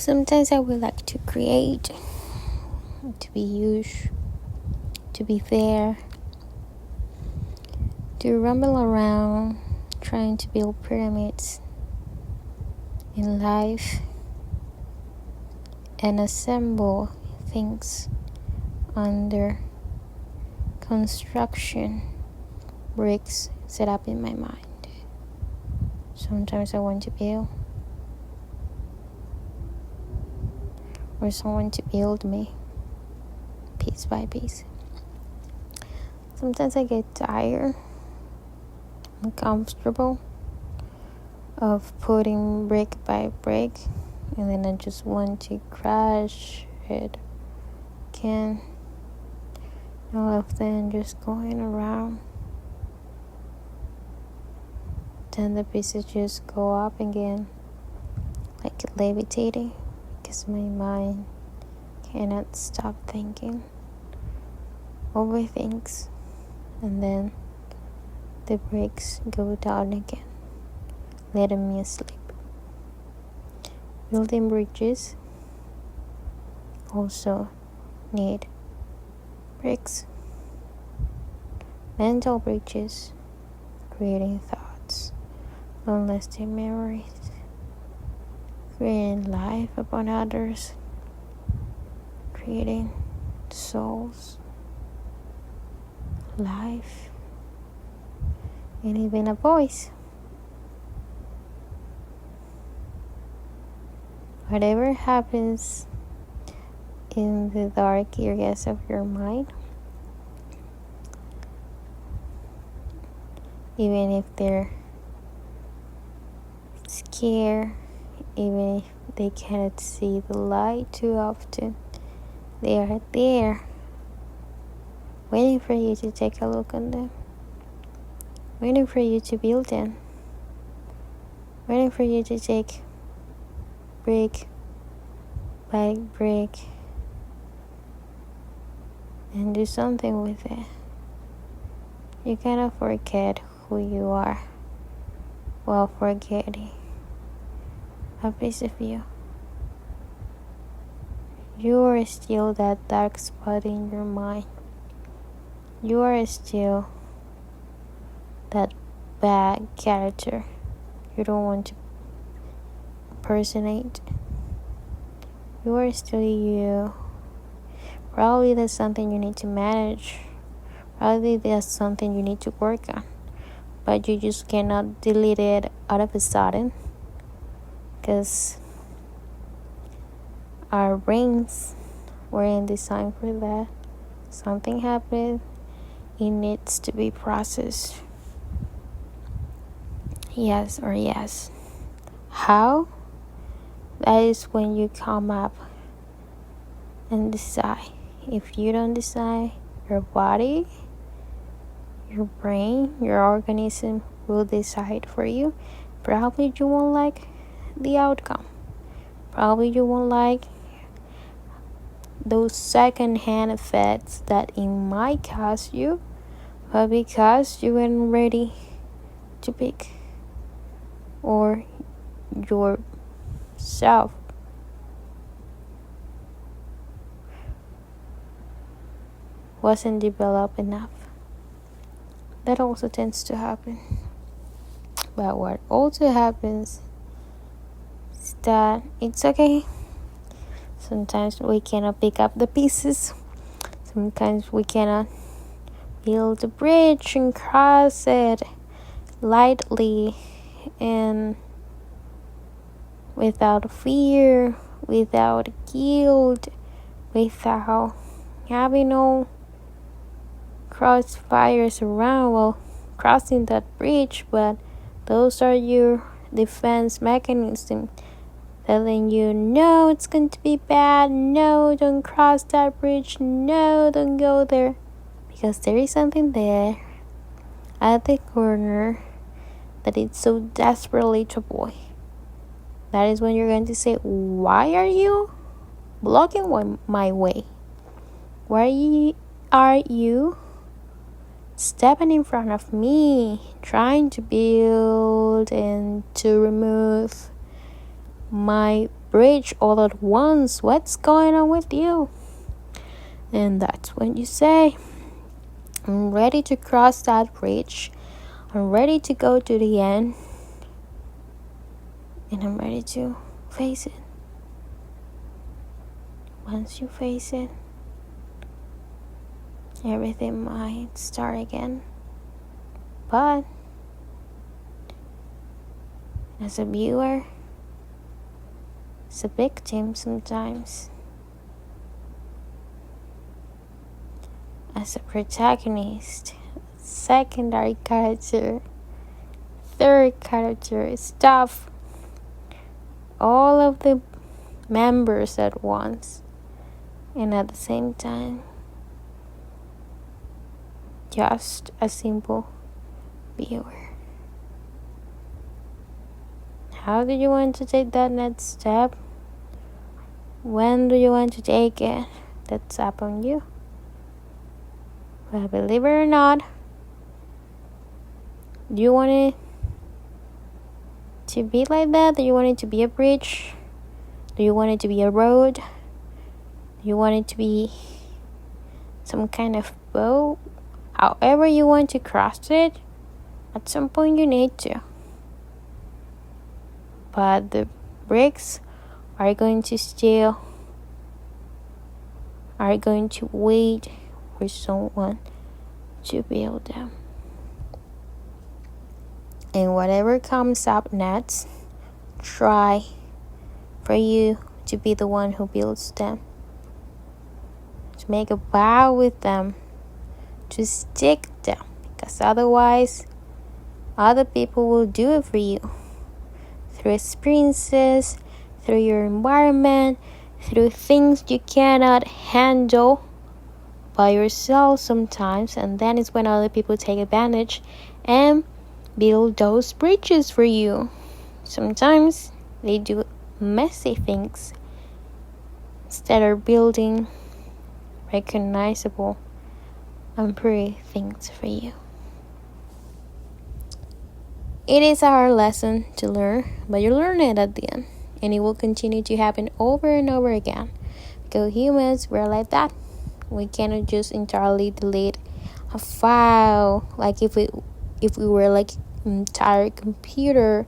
Sometimes I would like to create, to be huge, to be fair, to rumble around trying to build pyramids in life and assemble things under construction bricks set up in my mind. Sometimes I want to build, or someone to build me piece by piece. Sometimes I get tired, uncomfortable of putting brick by brick, and then I just want to crash it again. All of them just going around. Then the pieces just go up again, like levitating, because my mind cannot stop thinking, overthinks, and then the bricks go down again, letting me asleep. Building bridges also need bricks, mental bridges, creating thoughts, long-lasting memories, creating life upon others, creating souls, life, and even a voice. Whatever happens in the dark areas of your mind, even if they're scared, even if they cannot see the light too often, they are there, waiting for you to take a look on them, waiting for you to build them, waiting for you to take brick by brick and do something with it. You cannot forget who you are while forgetting a piece of you. You are still that dark spot in your mind. You are still that bad character you don't want to impersonate. You are still you. Probably that's something you need to manage. Probably that's something you need to work on. But you just cannot delete it out of a sudden, because our brains weren't designed for that. Something happened, it needs to be processed. Yes or yes. How? That is when you come up and decide. If you don't decide, your body, your brain, your organism will decide for you. Probably you won't like the outcome. Probably you won't like those second-hand effects that it might cause you, but because you weren't ready to pick, or yourself wasn't developed enough. That also tends to happen. But what also happens is that it's okay. Sometimes we cannot pick up the pieces. Sometimes we cannot build a bridge and cross it lightly and without fear, without guilt, without having no crossfires around while crossing that bridge. But those are your defense mechanisms telling you, no, it's going to be bad, no, don't cross that bridge, no, don't go there, because there is something there at the corner that it's so desperately to avoid. That is when you're going to say, why are you blocking my way? Why are you stepping in front of me, trying to build and to remove my bridge all at once. What's going on with you? And that's when you say, I'm ready to cross that bridge. I'm ready to go to the end. And I'm ready to face it. Once you face it, everything might start again. But as a viewer, as a victim sometimes, as a protagonist, secondary character, third character, stuff all of the members at once, and at the same time, just a simple viewer. How do you want to take that next step? When do you want to take it? That's up on you. But believe it or not, do you want it to be like that? Do you want it to be a bridge? Do you want it to be a road? Do you want it to be some kind of boat? However you want to cross it, at some point you need to. But the bricks are going to wait for someone to build them. And whatever comes up next, try for you to be the one who builds them. To make a vow with them. To stick them. Because otherwise, other people will do it for you. Through experiences, through your environment, through things you cannot handle by yourself sometimes, and then it's when other people take advantage and build those bridges for you. Sometimes they do messy things instead of building recognizable and pretty things for you. It is a hard lesson to learn, but you learn it at the end, and it will continue to happen over and over again. Because humans, we're like that. We cannot just entirely delete a file like if we were like an entire computer,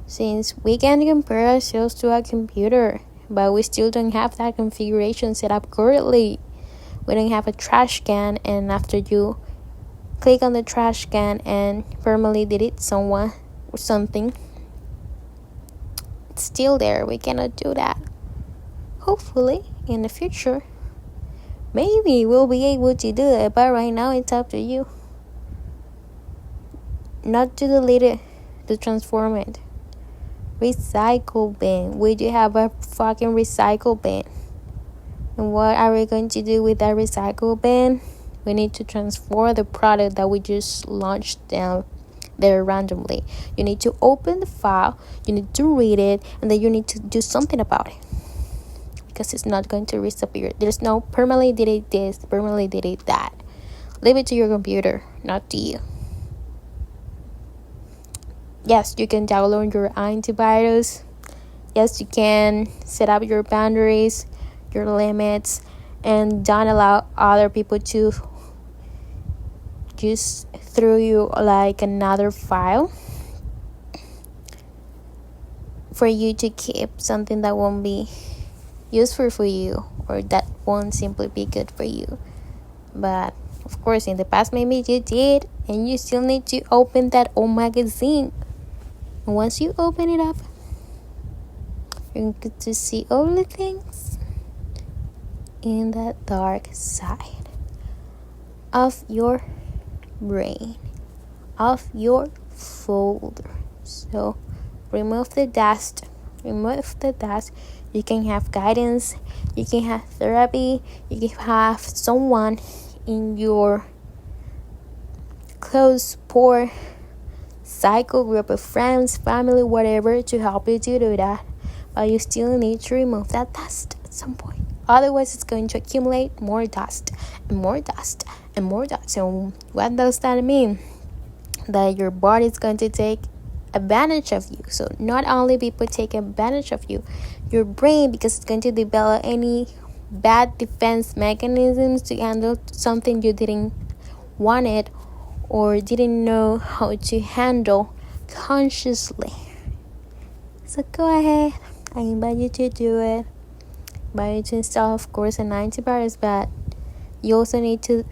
since we can compare ourselves to a computer, but we still don't have that configuration set up correctly. We don't have a trash can, and after you click on the trash can and permanently delete someone or something, it's still there. We cannot do that. Hopefully in the future, maybe we'll be able to do it, but right now it's up to you. Not to delete it, to transform it. Recycle bin. We do have a fucking recycle bin. And what are we going to do with that recycle bin? We need to transform the product that we just launched down there randomly. You need to open the file, you need to read it, and then you need to do something about it. Because it's not going to disappear. There's no permanently delete this, permanently delete that. Leave it to your computer, not to you. Yes, you can download your antivirus. Yes, you can set up your boundaries, your limits, and don't allow other people to just throw you like another file for you to keep something that won't be useful for you, or that won't simply be good for you. But of course, in the past maybe you did, and you still need to open that old magazine. And once you open it up, you're going to see all the things in that dark side of your brain, of your folder. So remove the dust. You can have guidance, you can have therapy, you can have someone in your close support cycle, group of friends, family, whatever, to help you to do that. But you still need to remove that dust at some point. Otherwise, it's going to accumulate more dust and more dust and more dust. So what does that mean? That your body is going to take advantage of you. So not only people take advantage of you, your brain, because it's going to develop any bad defense mechanisms to handle something you didn't want it or didn't know how to handle consciously. So go ahead, I invite you to do it. Invite you to install, of course, an antivirus, but you also need to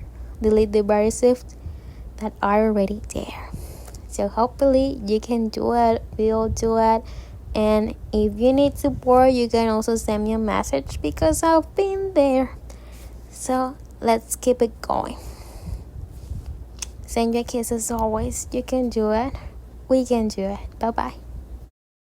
delete the viruses that are already there. So hopefully you can do it. We'll do it. And if you need support, you can also send me a message because I've been there. So let's keep it going. Send your kiss as always. You can do it. We can do it. Bye bye.